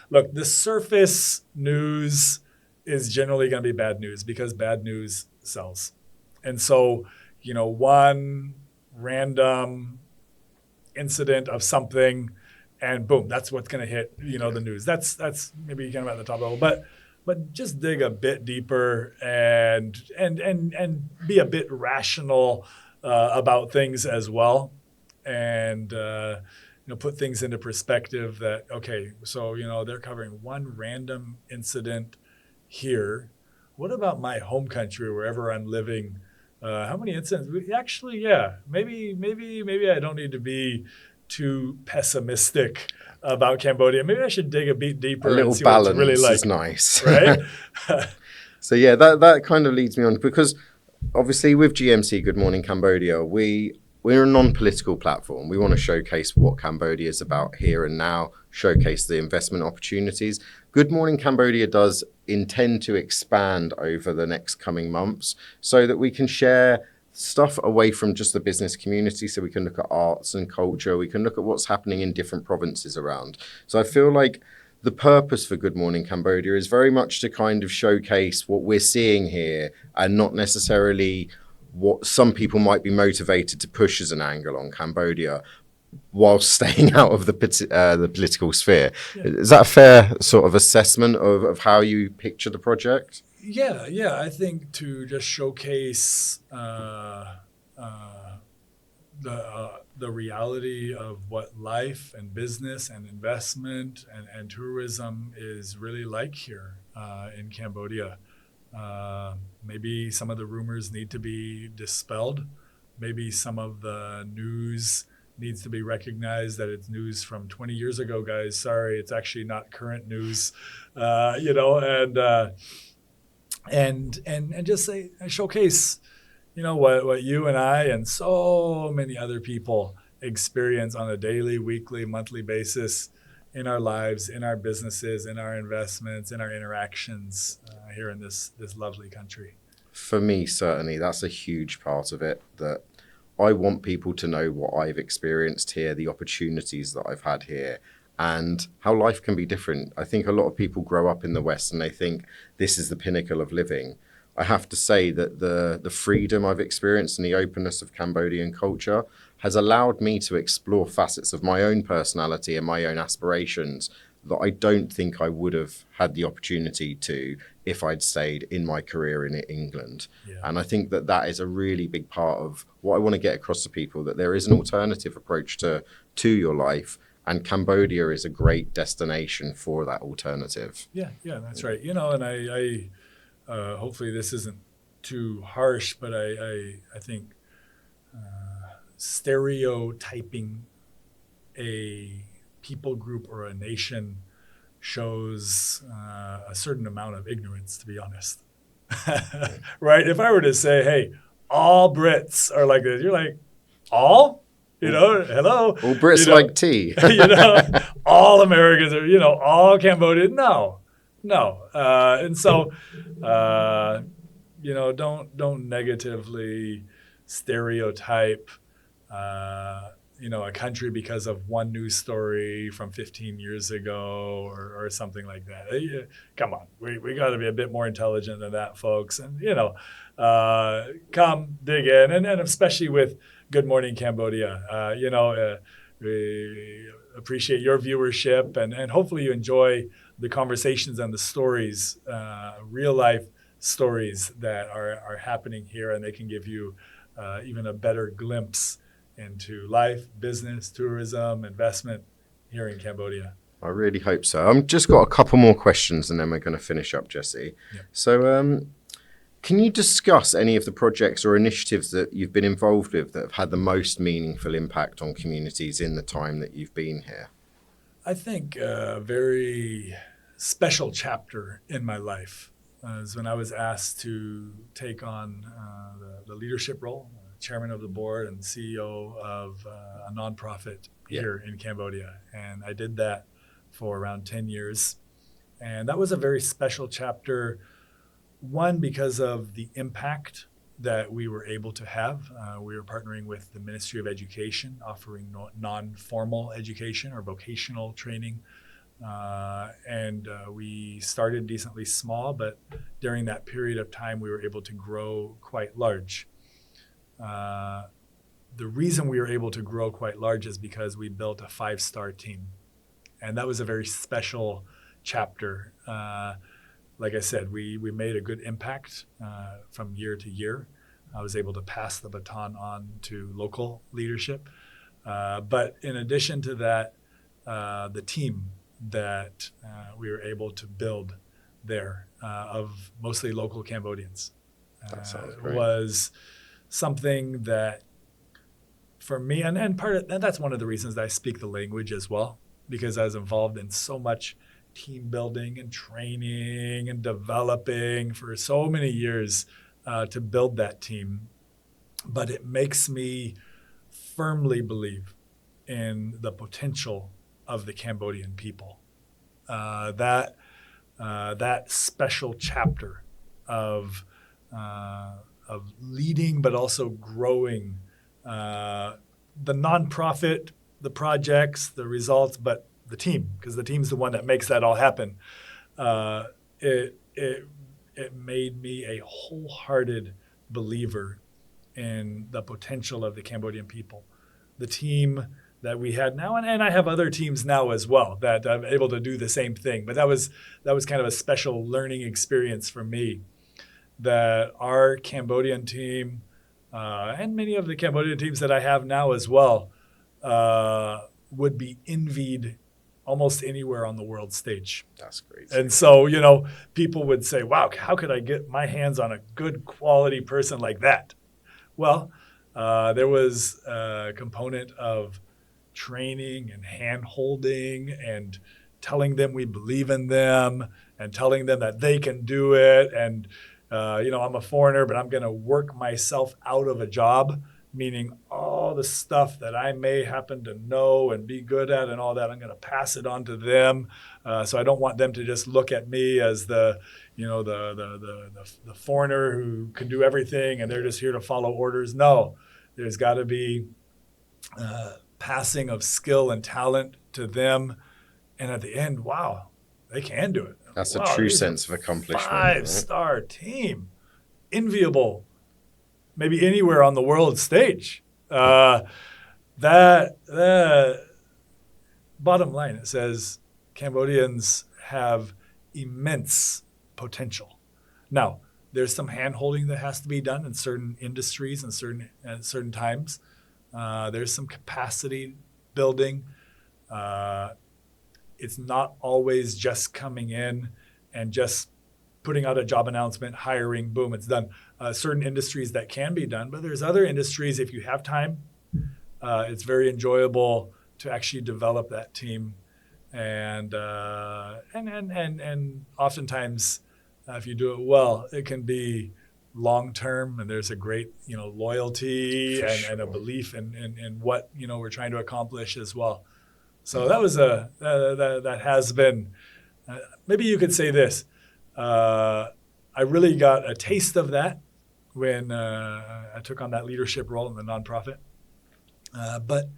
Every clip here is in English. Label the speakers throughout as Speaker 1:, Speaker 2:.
Speaker 1: look, the surface news is generally going to be bad news because bad news sells. And so, one random incident of something, and boom, that's what's going to hit, the news. That's maybe kind of at the top level, but just dig a bit deeper and be a bit rational about things as well, and put things into perspective. That okay, so they're covering one random incident here. What about my home country, wherever I'm living? How many incidents? Actually, yeah, maybe I don't need to be too pessimistic about Cambodia. Maybe I should dig a bit
Speaker 2: A
Speaker 1: deeper and
Speaker 2: little
Speaker 1: see what it's really
Speaker 2: balance
Speaker 1: like,
Speaker 2: is nice.
Speaker 1: right?
Speaker 2: So yeah, that kind of leads me on, because obviously with GMC Good Morning Cambodia, we're a non-political platform. We want to showcase what Cambodia is about here and now, showcase the investment opportunities. Good Morning Cambodia does intend to expand over the next coming months so that we can share stuff away from just the business community, so we can look at arts and culture, we can look at what's happening in different provinces around. So I feel like the purpose for Good Morning Cambodia is very much to kind of showcase what we're seeing here, and not necessarily what some people might be motivated to push as an angle on Cambodia, while staying out of the political sphere.
Speaker 1: Yeah.
Speaker 2: Is that a fair sort of assessment of how you picture the project?
Speaker 1: Yeah. I think to just showcase the reality of what life and business and investment and tourism is really like here in Cambodia. Maybe some of the rumors need to be dispelled. Maybe some of the news needs to be recognized that it's news from 20 years ago, guys. Sorry, it's actually not current news. And just say, showcase, what you and I and so many other people experience on a daily, weekly, monthly basis in our lives, in our businesses, in our investments, in our interactions here in this lovely country.
Speaker 2: For me, certainly, that's a huge part of it, that I want people to know what I've experienced here, the opportunities that I've had here, and how life can be different. I think a lot of people grow up in the West and they think this is the pinnacle of living. I have to say that the freedom I've experienced and the openness of Cambodian culture has allowed me to explore facets of my own personality and my own aspirations that I don't think I would have had the opportunity to if I'd stayed in my career in England.
Speaker 1: Yeah.
Speaker 2: And I think that is a really big part of what I want to get across to people, that there is an alternative approach to your life, and Cambodia is a great destination for that alternative.
Speaker 1: Yeah, that's right. And I hopefully this isn't too harsh, but I think stereotyping a people group or a nation shows a certain amount of ignorance, to be honest. Right? If I were to say, hey, all Brits are like this, you're like, all? Hello?
Speaker 2: All Brits like tea.
Speaker 1: All Americans are, all Cambodian. No. And so, don't negatively stereotype, a country because of one news story from 15 years ago or something like that. Come on, we got to be a bit more intelligent than that, folks. And, come dig in. And especially with Good Morning Cambodia, we appreciate your viewership, and hopefully you enjoy the conversations and the stories, real life stories that are happening here, and they can give you even a better glimpse into life, business, tourism, investment here in Cambodia.
Speaker 2: I really hope so. I've just got a couple more questions and then we're going to finish up, Jesse.
Speaker 1: Yeah.
Speaker 2: So can you discuss any of the projects or initiatives that you've been involved with that have had the most meaningful impact on communities in the time that you've been here?
Speaker 1: I think a very special chapter in my life is when I was asked to take on the leadership role, chairman of the board and CEO of a nonprofit here in Cambodia. And I did that for around 10 years. And that was a very special chapter, one, because of the impact that we were able to have. We were partnering with the Ministry of Education, offering non-formal education or vocational training. And and we started decently small, but during that period of time, we were able to grow quite large. The reason we were able to grow quite large is because we built a 5-star team. And that was a very special chapter. Like I said, we made a good impact from year to year. I was able to pass the baton on to local leadership. But in addition to that, the team that we were able to build there of mostly local Cambodians
Speaker 2: That sounds great.
Speaker 1: was something that for me, and that's one of the reasons that I speak the language as well, because I was involved in so much team building and training and developing for so many years to build that team. But it makes me firmly believe in the potential of the Cambodian people. That special chapter of leading, but also growing the nonprofit, the projects, the results, but the team, because the team's the one that makes that all happen. It made me a wholehearted believer in the potential of the Cambodian people. The team that we had now, and I have other teams now as well that I'm able to do the same thing. But that was kind of a special learning experience for me, that our Cambodian team and many of the Cambodian teams that I have now as well would be envied almost anywhere on the world stage.
Speaker 2: That's great.
Speaker 1: And so, you know, people would say, wow, how could I get my hands on a good quality person like that? Well, there was a component of training and hand-holding and telling them we believe in them and telling them that they can do it. And, I'm a foreigner, but I'm going to work myself out of a job, meaning all the stuff that I may happen to know and be good at and all that, I'm going to pass it on to them. So I don't want them to just look at me as the foreigner who can do everything and they're just here to follow orders. No, there's got to be passing of skill and talent to them. And at the end, wow, they can do it.
Speaker 2: That's
Speaker 1: wow,
Speaker 2: a true sense of accomplishment.
Speaker 1: 5-star team. Enviable. Maybe anywhere on the world stage. That bottom line, it says Cambodians have immense potential. Now, there's some hand-holding that has to be done in certain industries and at certain times. There's some capacity building. It's not always just coming in and just putting out a job announcement, hiring, boom, it's done. Certain industries that can be done, but there's other industries, if you have time, it's very enjoyable to actually develop that team. And oftentimes, if you do it well, it can be long-term, and there's a great, loyalty and a belief in what, we're trying to accomplish as well. So that was that has been, maybe you could say this, I really got a taste of that when I took on that leadership role in the nonprofit. But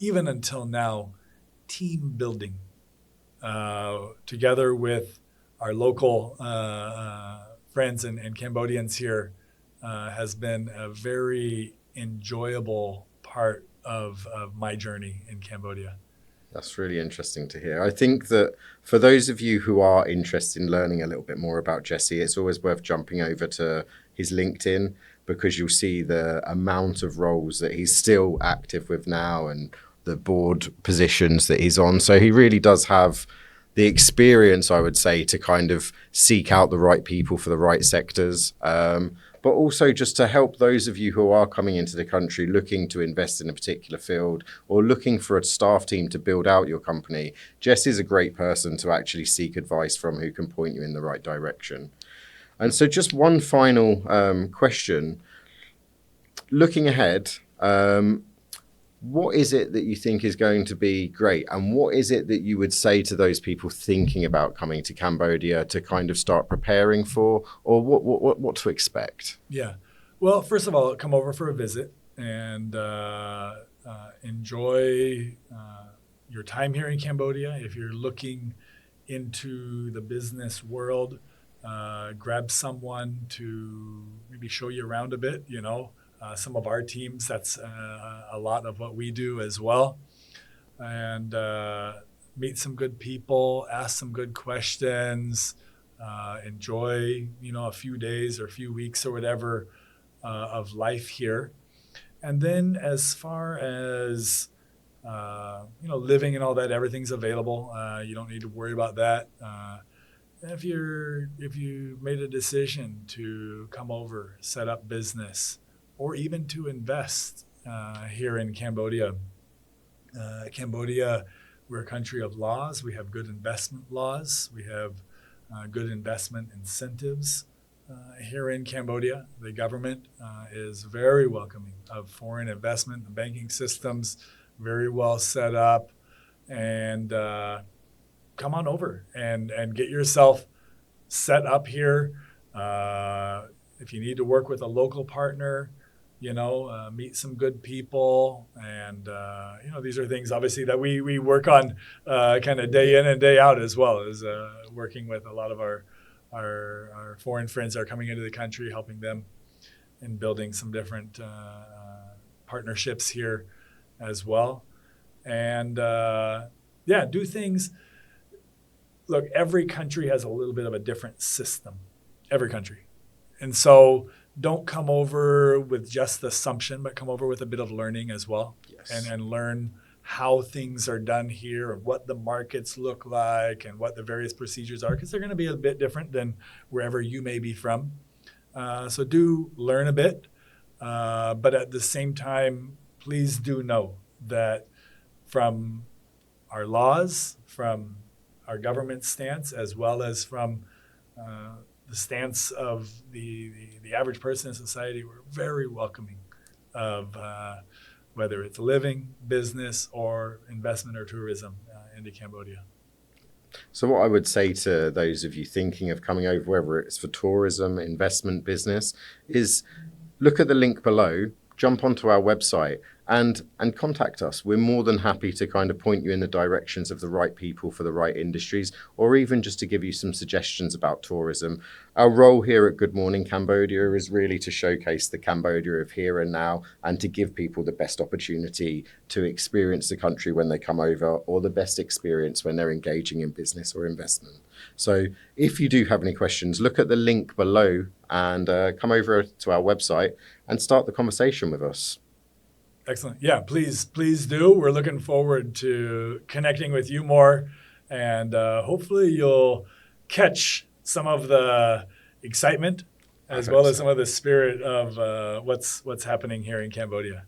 Speaker 1: even until now, team building together with our local friends and Cambodians here has been a very enjoyable part of my journey in Cambodia.
Speaker 2: That's really interesting to hear. I think that for those of you who are interested in learning a little bit more about Jesse, it's always worth jumping over to his LinkedIn, because you'll see the amount of roles that he's still active with now and the board positions that he's on. So he really does have the experience, I would say, to kind of seek out the right people for the right sectors. But also just to help those of you who are coming into the country looking to invest in a particular field or looking for a staff team to build out your company. Jess is a great person to actually seek advice from, who can point you in the right direction. And so just one final question. Looking ahead, what is it that you think is going to be great? And what is it that you would say to those people thinking about coming to Cambodia to kind of start preparing for, or what to expect?
Speaker 1: Yeah. Well, first of all, come over for a visit and enjoy your time here in Cambodia. If you're looking into the business world, grab someone to maybe show you around a bit, some of our teams, that's a lot of what we do as well. And meet some good people, ask some good questions, enjoy, a few days or a few weeks or whatever of life here. And then as far as, living and all that, everything's available. You don't need to worry about that. If you made a decision to come over, set up business, or even to invest here in Cambodia, we're a country of laws. We have good investment laws. We have good investment incentives here in Cambodia. The government is very welcoming of foreign investment. The banking system's very well set up. And come on over and get yourself set up here. If you need to work with a local partner, meet some good people. And, these are things obviously that we work on kind of day in and day out, as well as working with a lot of our foreign friends that are coming into the country, helping them in building some different partnerships here as well. And do things. Look, every country has a little bit of a different system, every country. And so don't come over with just the assumption, but come over with a bit of learning as well.
Speaker 2: Yes.
Speaker 1: And learn how things are done here and what the markets look like and what the various procedures are, because they're going to be a bit different than wherever you may be from. So do learn a bit. But at the same time, please do know that from our laws, from our government stance, as well as from the stance of the average person in society, we're very welcoming of whether it's living, business, or investment or tourism into Cambodia.
Speaker 2: So what I would say to those of you thinking of coming over, whether it's for tourism, investment, business, is look at the link below, jump onto our website and contact us. We're more than happy to kind of point you in the directions of the right people for the right industries, or even just to give you some suggestions about tourism. Our role here at Good Morning Cambodia is really to showcase the Cambodia of here and now, and to give people the best opportunity to experience the country when they come over, or the best experience when they're engaging in business or investment. So if you do have any questions, look at the link below and come over to our website and start the conversation with us.
Speaker 1: Excellent. Yeah, please do. We're looking forward to connecting with you more, and hopefully you'll catch some of the excitement as well as some of the spirit of what's happening here in Cambodia.